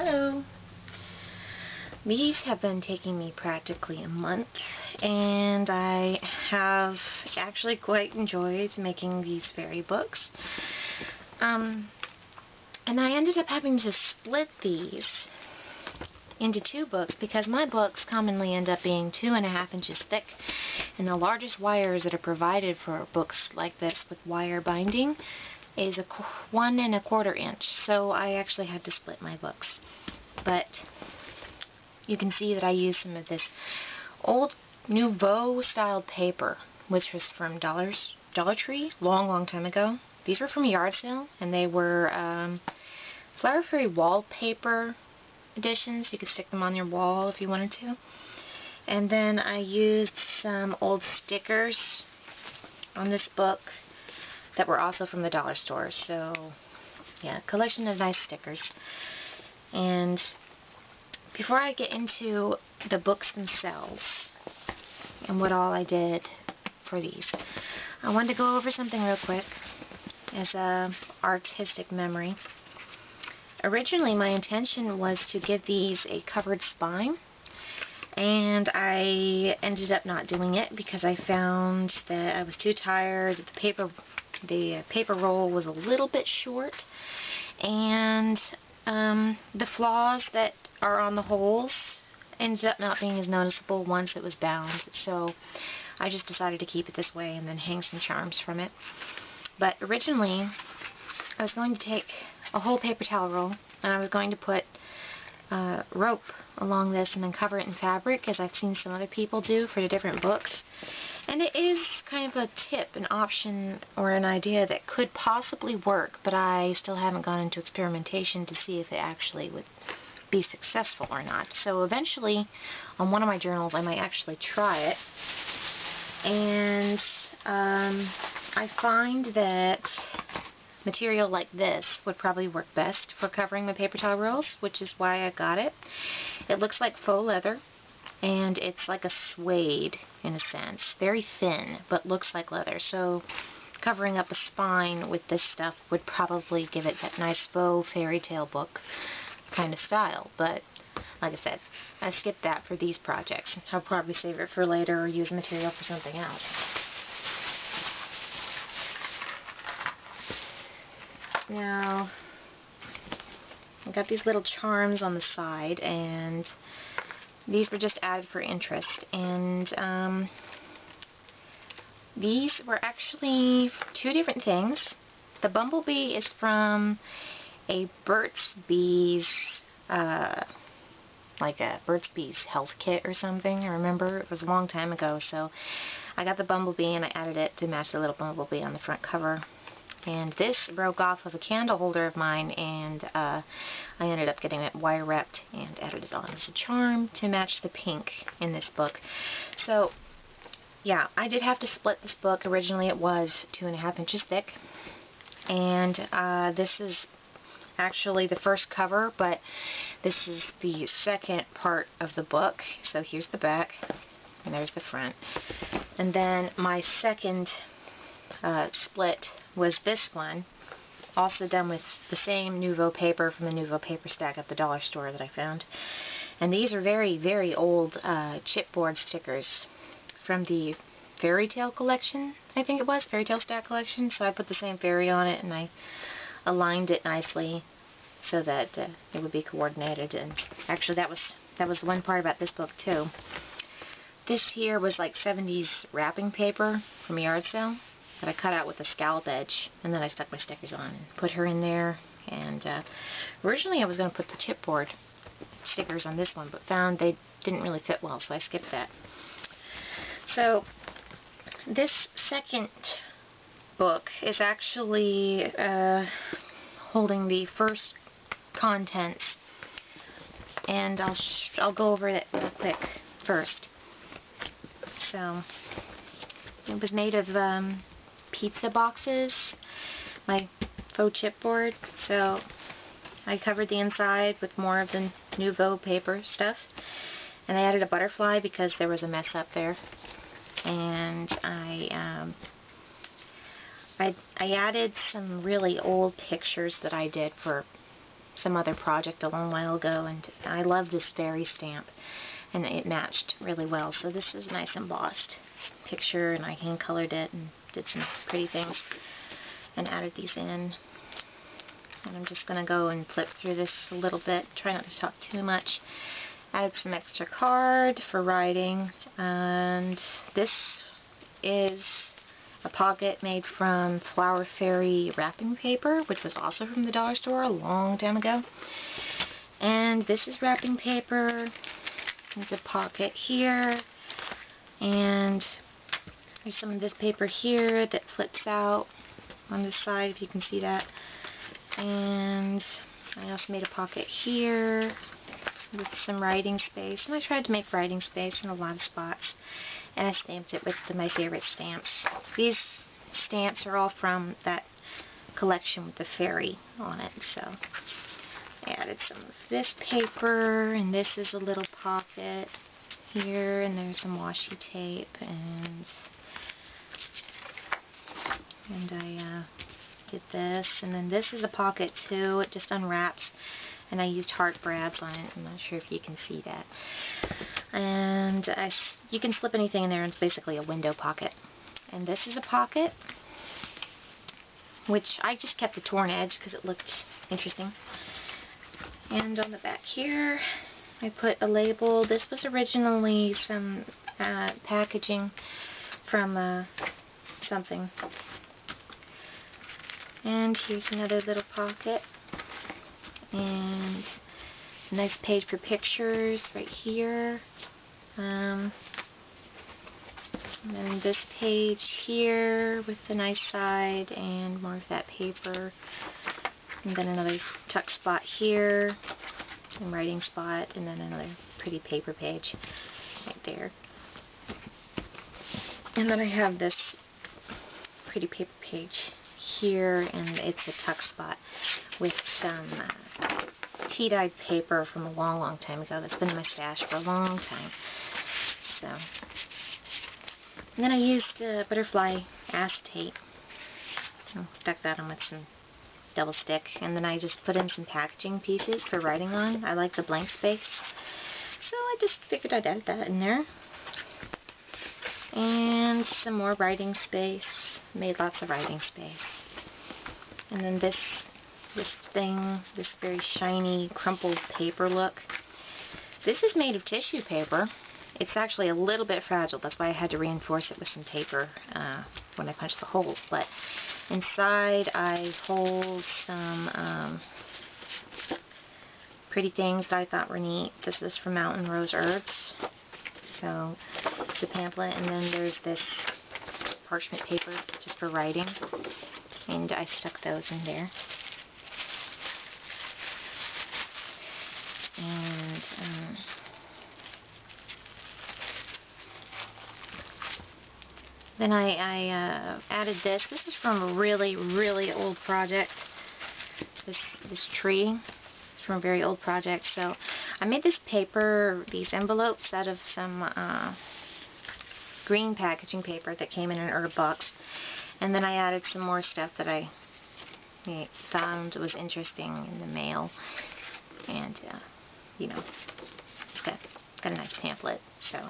Hello. These have been taking me practically a month, and I have actually quite enjoyed making these fairy books. And I ended up having to split these into two books because my books commonly end up being 2.5 inches thick, and the largest wires that are provided for books like this with wire binding is 1 1/4 inch, so I actually had to split my books. But you can see that I used some of this old Nouveau styled paper, which was from Dollar Tree long time ago. These were from a yard sale, and they were Flower Fairy wallpaper editions. You could stick them on your wall if you wanted to. And then I used some old stickers on this book that were also from the dollar store. So yeah, collection of nice stickers. And before I get into the books themselves and what all I did for these, I wanted to go over something real quick as a artistic memory. Originally my intention was to give these a covered spine, and I ended up not doing it because I found that I was too tired. The paper roll was a little bit short, and the flaws that are on the holes ended up not being as noticeable once it was bound. So I just decided to keep it this way and then hang some charms from it. But originally I was going to take a whole paper towel roll, and I was going to put rope along this and then cover it in fabric, as I've seen some other people do for the different books. And it is kind of a tip, an option, or an idea that could possibly work, but I still haven't gone into experimentation to see if it actually would be successful or not. So eventually, on one of my journals, I might actually try it. And I find that material like this would probably work best for covering my paper towel rolls, which is why I got it. It looks like faux leather, and it's like a suede in a sense. Very thin, but looks like leather. So covering up a spine with this stuff would probably give it that nice faux fairy tale book kind of style. But like I said, I skipped that for these projects. I'll probably save it for later or use material for something else. Now, I got these little charms on the side, and these were just added for interest. And these were actually two different things. The bumblebee is from a Burt's Bees, like a Burt's Bees health kit or something. I remember it was a long time ago, so I got the bumblebee and I added it to match the little bumblebee on the front cover. And this broke off of a candle holder of mine, and I ended up getting it wire wrapped and added it on as a charm to match the pink in this book. So yeah, I did have to split this book. Originally it was 2.5 inches thick, and this is actually the first cover, but this is the second part of the book. So here's the back, and there's the front. And then my second split was this one, also done with the same Nouveau paper from the Nouveau paper stack at the dollar store that I found. And these are very old chipboard stickers from the Fairy Tale collection, I think it was, Fairy Tale stack collection. So I put the same fairy on it, and I aligned it nicely so that it would be coordinated. And actually that was one part about this book too. This here was like 70s wrapping paper from a yard sale that I cut out with a scallop edge, and then I stuck my stickers on and put her in there. And originally I was going to put the chipboard stickers on this one, but found they didn't really fit well, so I skipped that. So this second book is actually holding the first contents, and I'll go over it real quick first. So it was made of pizza boxes, my faux chipboard. So I covered the inside with more of the Nouveau paper stuff, and I added a butterfly because there was a mess up there. And I added some really old pictures that I did for some other project a long while ago, and I love this fairy stamp, and it matched really well. So this is a nice embossed picture, and I hand colored it and did some pretty things and added these in. And I'm just going to go and flip through this a little bit, try not to talk too much. Added some extra card for writing, and this is a pocket made from Flower Fairy wrapping paper, which was also from the dollar store a long time ago. And this is wrapping paper. There's a pocket here, and there's some of this paper here that flips out on this side, if you can see that. And I also made a pocket here with some writing space, and I tried to make writing space in a lot of spots, and I stamped it with my favorite stamps. These stamps are all from that collection with the fairy on it, so I added some of this paper, and this is a little pocket here, and there's some washi tape, and I did this, and then this is a pocket too. It just unwraps, and I used heart brabs on it. I'm not sure if you can see that. And you can slip anything in there, and it's basically a window pocket. And this is a pocket, which I just kept the torn edge because it looked interesting. And on the back here, I put a label. This was originally some packaging from something. And here's another little pocket. And a nice page for pictures right here. And then this page here with the nice side and more of that paper. And then another tuck spot here, and writing spot, and then another pretty paper page right there. And then I have this pretty paper page here, and it's a tuck spot with some tea-dyed paper from a long time ago that's been in my stash for a long time. So, and then I used butterfly acetate, so stuck that on with some double stick, and then I just put in some packaging pieces for writing on. I like the blank space, so I just figured I'd add that in there. And some more writing space. Made lots of writing space. And then this thing, this very shiny, crumpled paper look. This is made of tissue paper. It's actually a little bit fragile. That's why I had to reinforce it with some paper when I punched the holes. But inside I hold some pretty things that I thought were neat. This is from Mountain Rose Herbs. So it's a pamphlet, and then there's this parchment paper just for writing, and I stuck those in there. And then I added this. This is from a really, really old project. This tree. It's from a very old project. So I made this paper, these envelopes, out of some green packaging paper that came in an herb box. And then I added some more stuff that I found was interesting in the mail. And, you know, it's got a nice pamphlet. So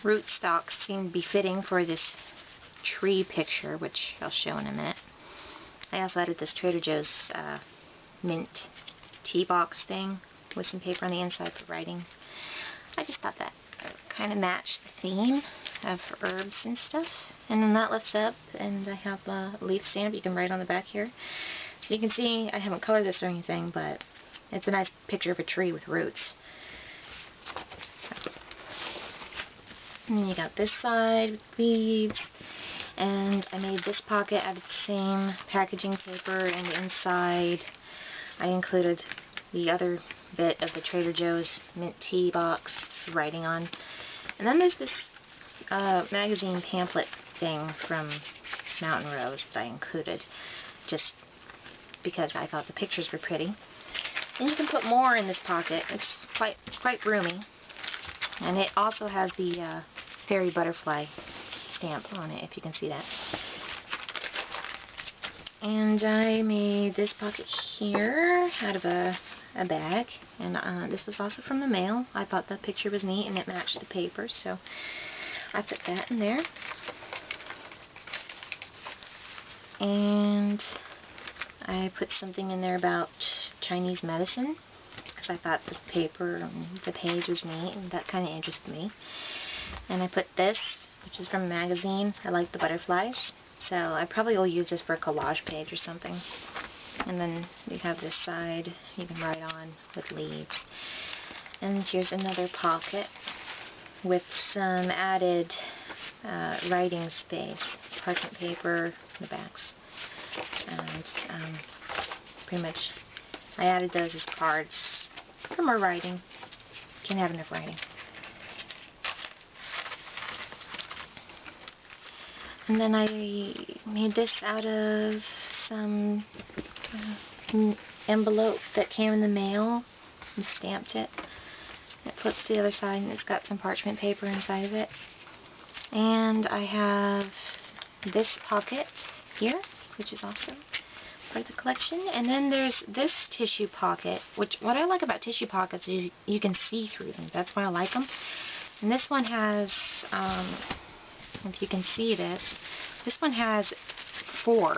rootstocks seem to be fitting for this tree picture, which I'll show in a minute. I also added this Trader Joe's mint tea box thing with some paper on the inside for writing. I just thought that kind of matched the theme of herbs and stuff. And then that lifts up, and I have a leaf stamp you can write on the back here. So you can see I haven't colored this or anything, but it's a nice picture of a tree with roots. So, and then you got this side with leaves, and I made this pocket out of the same packaging paper, and inside I included the other bit of the Trader Joe's mint tea box for writing on. And then there's this magazine pamphlet thing from Mountain Rose that I included just because I thought the pictures were pretty. And you can put more in this pocket. It's quite roomy. And it also has the fairy butterfly stamp on it, if you can see that. And I made this pocket here out of a bag, and this was also from the mail. I thought the picture was neat and it matched the paper, so I put that in there. And I put something in there about Chinese medicine, because I thought the paper and the page was neat, and that kind of interested me. And I put this, which is from a magazine. I like the butterflies, so I probably will use this for a collage page or something. And then you have this side you can write on with leaves. And here's another pocket with some added writing space, parchment paper, the backs. And pretty much I added those as cards for more writing. Can't have enough writing. And then I made this out of some envelope that came in the mail and stamped it. It flips to the other side and it's got some parchment paper inside of it. And I have this pocket here, which is also part of the collection. And then there's this tissue pocket, which what I like about tissue pockets is you can see through them. That's why I like them. And this one has, if you can see this one has 4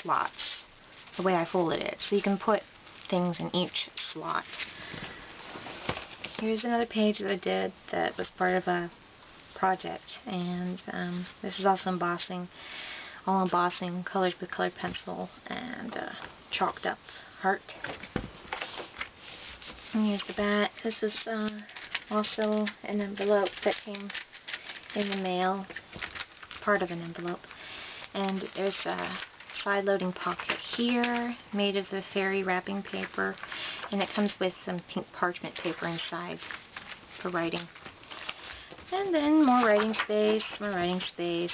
slots, the way I folded it. So you can put things in each slot. Here's another page that I did that was part of a project, and this is also embossing, all embossing, colored with colored pencil, and chalked up heart. And here's the back. This is also an envelope that came in the mail, part of an envelope. And there's a side-loading pocket here, made of the fairy wrapping paper, and it comes with some pink parchment paper inside for writing. And then more writing space, more writing space.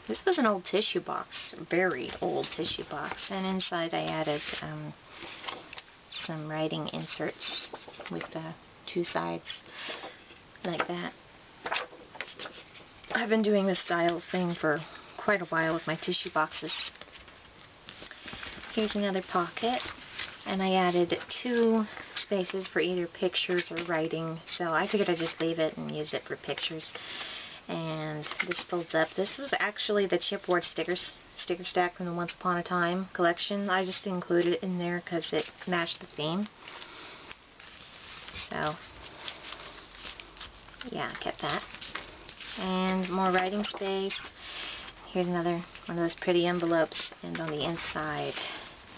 This was an old tissue box, very old tissue box, and inside I added some writing inserts with the 2 sides, like that. I've been doing this style thing for quite a while with my tissue boxes. Here's another pocket, and I added 2 spaces for either pictures or writing, so I figured I'd just leave it and use it for pictures. And this folds up. This was actually the chipboard sticker stack from the Once Upon a Time collection. I just included it in there because it matched the theme. So yeah, I kept that. And more writing space. Here's another one of those pretty envelopes, and on the inside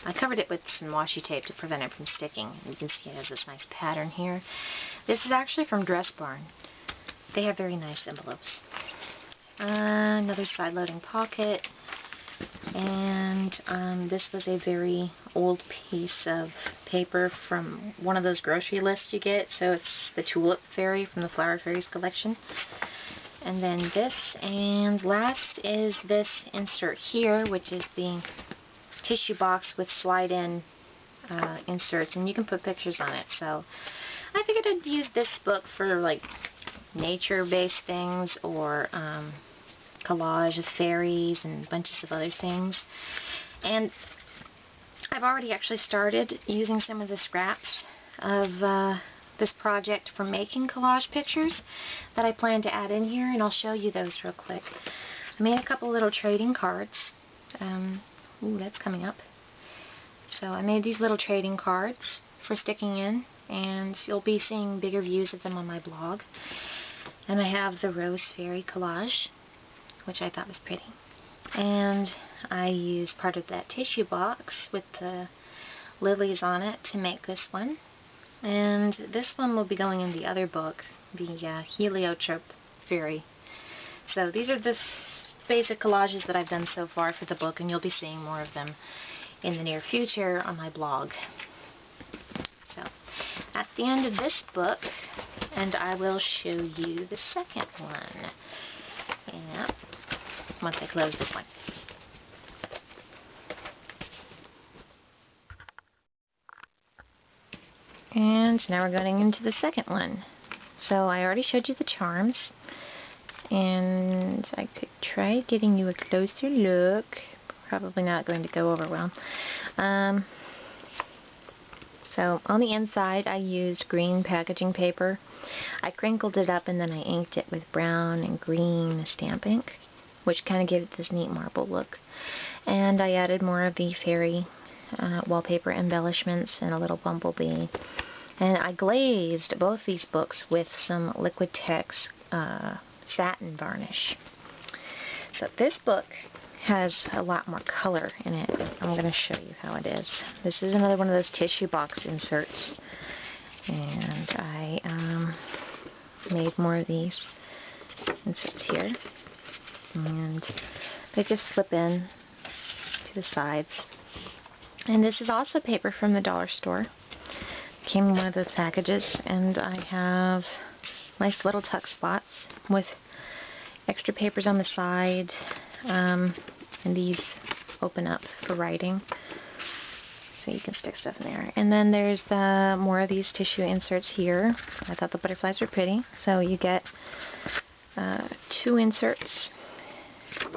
I covered it with some washi tape to prevent it from sticking. You can see it has this nice pattern here. This is actually from Dress Barn. They have very nice envelopes. Another side-loading pocket, and this was a very old piece of paper from one of those grocery lists you get. So it's the Tulip Fairy from the Flower Fairies collection. And then this, and last is this insert here, which is the tissue box with slide-in inserts, and you can put pictures on it. So I figured I'd use this book for like nature-based things, or collage of fairies and bunches of other things. And I've already actually started using some of the scraps of this project for making collage pictures that I plan to add in here, and I'll show you those real quick. I made a couple little trading cards. Ooh, that's coming up. So I made these little trading cards for sticking in, and you'll be seeing bigger views of them on my blog. And I have the Rose Fairy collage, which I thought was pretty. And I used part of that tissue box with the lilies on it to make this one. And this one will be going in the other book, the Heliotrope Fairy. So these are the basic collages that I've done so far for the book, and you'll be seeing more of them in the near future on my blog. So at the end of this book, and I will show you the second one. Yeah, once I close this one. And now we're going into the second one. So I already showed you the charms, and I could try getting you a closer look. probably not going to go over well. So on the inside I used green packaging paper. I crinkled it up and then I inked it with brown and green stamp ink, which kind of gave it this neat marble look. And I added more of the fairy wallpaper embellishments and a little bumblebee. And I glazed both these books with some Liquitex satin varnish. So this book has a lot more color in it. I'm going to show you how it is. This is another one of those tissue box inserts. And I made more of these inserts here. And they just slip in to the sides. And this is also paper from the dollar store. Came in one of those packages, and I have nice little tuck spots with extra papers on the side, and these open up for writing, so you can stick stuff in there. And then there's more of these tissue inserts here. I thought the butterflies were pretty, so you get 2 inserts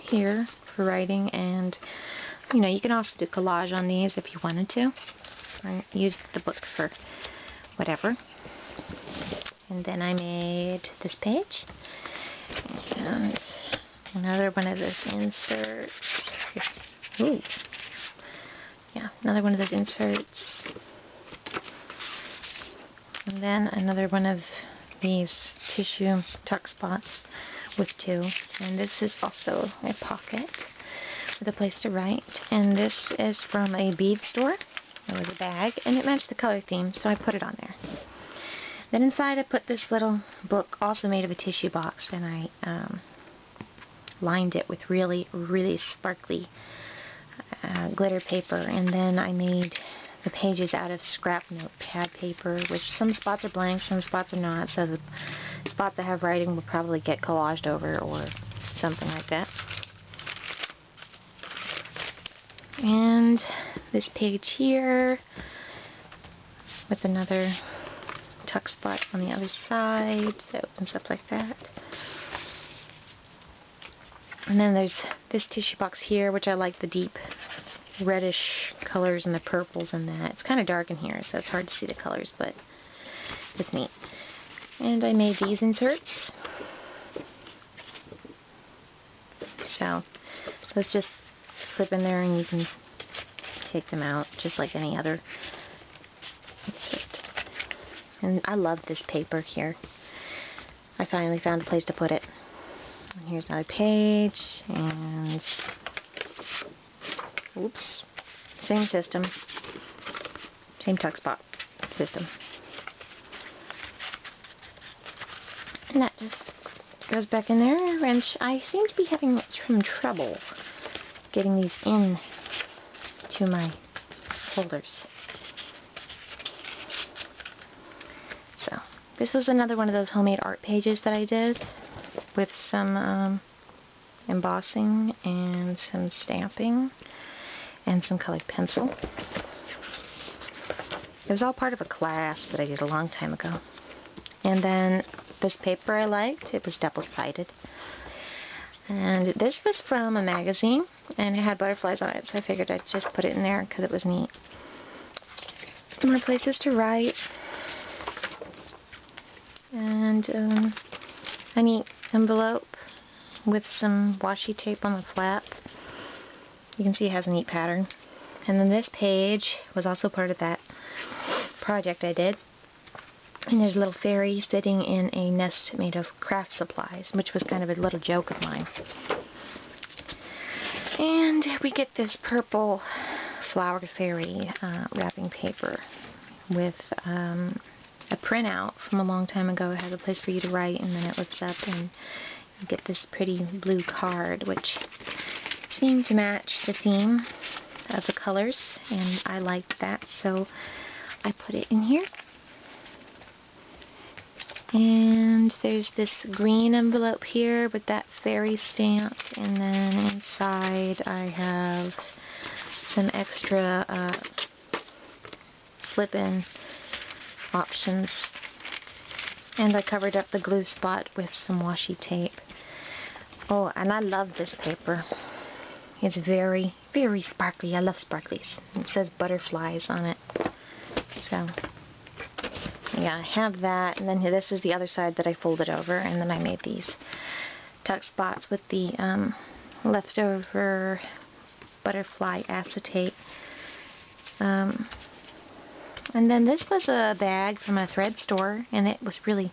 here for writing, and you know, you can also do collage on these if you wanted to, or use the book for whatever. And then I made this page, and another one of those inserts. Ooh. Yeah, another one of those inserts. And then another one of these tissue tuck spots with 2. And this is also a pocket with a place to write. And this is from a bead store. It was a bag, and it matched the color theme, so I put it on there. Then inside I put this little book, also made of a tissue box, and I lined it with really, really sparkly glitter paper. And then I made the pages out of scrap notepad paper, which some spots are blank, some spots are not, so the spots that have writing will probably get collaged over or something like that. And this page here with another tuck spot on the other side that opens up like that. And then there's this tissue box here, which I like the deep reddish colors and the purples in that. It's kind of dark in here, so it's hard to see the colors, but it's neat. And I made these inserts. So those just slip in there and you can take them out just like any other insert. And I love this paper here. I finally found a place to put it. And here's another page, and oops, same system, same tuck spot system. And that just goes back in there, and I seem to be having some trouble getting these in to my holders. So this was another one of those homemade art pages that I did with some embossing and some stamping and some colored pencil. It was all part of a class that I did a long time ago. And then this paper I liked, it was double-sided. And this was from a magazine, and it had butterflies on it, so I figured I'd just put it in there because it was neat. More places to write. And a neat envelope with some washi tape on the flap. You can see it has a neat pattern. And then this page was also part of that project I did. And there's a little fairy sitting in a nest made of craft supplies, which was kind of a little joke of mine. And we get this purple flower fairy wrapping paper with a printout from a long time ago. It has a place for you to write, and then it lifts up and you get this pretty blue card, which seemed to match the theme of the colors, and I liked that, so I put it in here. And there's this green envelope here with that fairy stamp, and then inside I have some extra slip-in options, and I covered up the glue spot with some washi tape. Oh, and I love this paper. It's very, very sparkly. I love sparklies. It says butterflies on it. So, yeah, I have that. And then this is the other side that I folded over. And then I made these tuck spots with the leftover butterfly acetate. And then this was a bag from a thread store, and it was really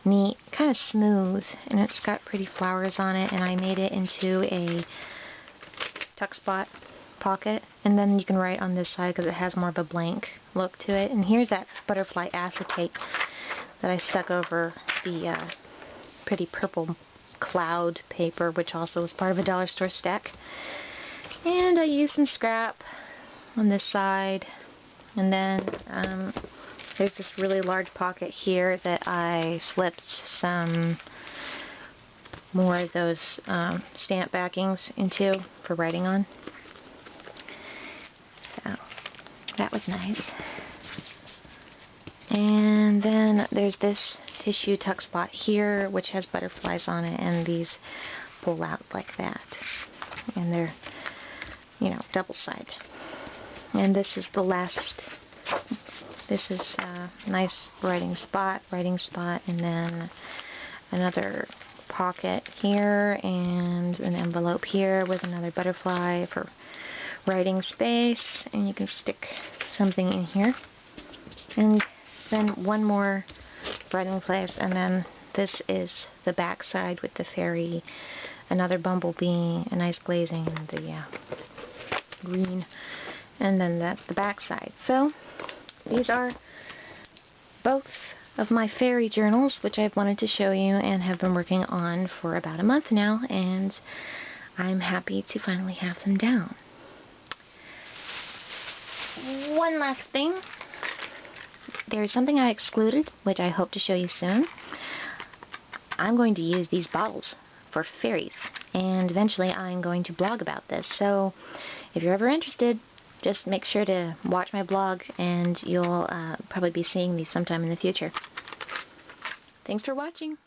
neat, kind of smooth, and it's got pretty flowers on it, and I made it into a tuck spot pocket, and then you can write on this side because it has more of a blank look to it. And here's that butterfly acetate that I stuck over the pretty purple cloud paper, which also was part of a dollar store stack. And I used some scrap on this side. And then there's this really large pocket here that I slipped some more of those stamp backings into for writing on. So that was nice. And then there's this tissue tuck spot here, which has butterflies on it, and these pull out like that. And they're, you know, double-sided. And this is the last. This is a nice writing spot, and then another pocket here, and an envelope here with another butterfly for writing space, and you can stick something in here. And then one more writing place, and then this is the back side with the fairy, another bumblebee, a nice glazing, and the green. And then that's the back side. So these are both of my fairy journals, which I've wanted to show you and have been working on for about a month now, and I'm happy to finally have them down. One last thing. There's something I excluded, which I hope to show you soon. I'm going to use these bottles for fairies, and eventually I'm going to blog about this. So if you're ever interested, just make sure to watch my blog, and you'll probably be seeing these sometime in the future. Thanks for watching.